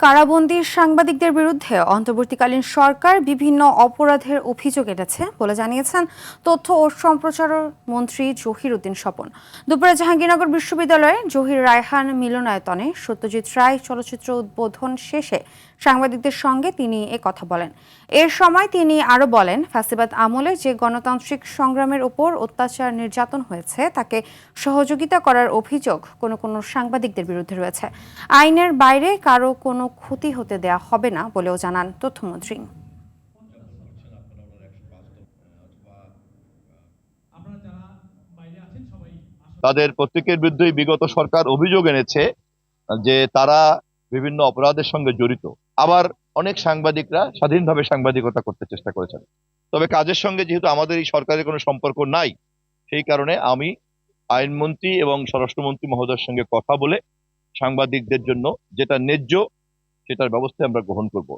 কারাবন্দী সাংবাদিকদের বিরুদ্ধে অন্তর্বর্তীকালীন সরকার বিভিন্ন অপরাধের অভিযোগ এনেছে বলে জানিয়েছেন তথ্য ও সম্প্রচার মন্ত্রী জহির উদ্দিন স্বপন। দুপুরে জাহাঙ্গীরনগর বিশ্ববিদ্যালয়ে জহির রায়হান মিলনায়তনে সত্যজিৎ রায় চলচ্চিত্র উদ্বোধন শেষে সাংবাদিকদের সঙ্গে তিনি কথা বলেন। এর সময় তিনি আরও বলেন, ফ্যাসিবাদ আমলে যে গণতান্ত্রিক সংগ্রামের ওপর অত্যাচার নির্যাতন হয়েছে তাকে সহযোগিতা করার অভিযোগ কোনো সাংবাদিকদের বিরুদ্ধে রয়েছে। আইনের বাইরে কারো কোনো ক্ষতি হতে দেয়া হবে না বলেও জানান তথ্যমন্ত্রী। তাদের প্রত্যেকের বিরুদ্ধেই বিগত সরকার অভিযোগ এনেছে যে তারা বিভিন্ন অপরাধের সঙ্গে জড়িত। আবার অনেক সাংবাদিকরা স্বাধীনভাবে সাংবাদিকতা করতে চেষ্টা করেছেন। তবে কাজের সঙ্গে যেহেতু আমাদের এই সরকারের কোনো সম্পর্ক নাই, সেই কারণে আমি আইনমন্ত্রী এবং স্বরাষ্ট্রমন্ত্রী মহোদয়ের সঙ্গে কথা বলে সাংবাদিকদের জন্য যেটা ন্যায্য সেটার ব্যবস্থা আমরা গ্রহণ করব।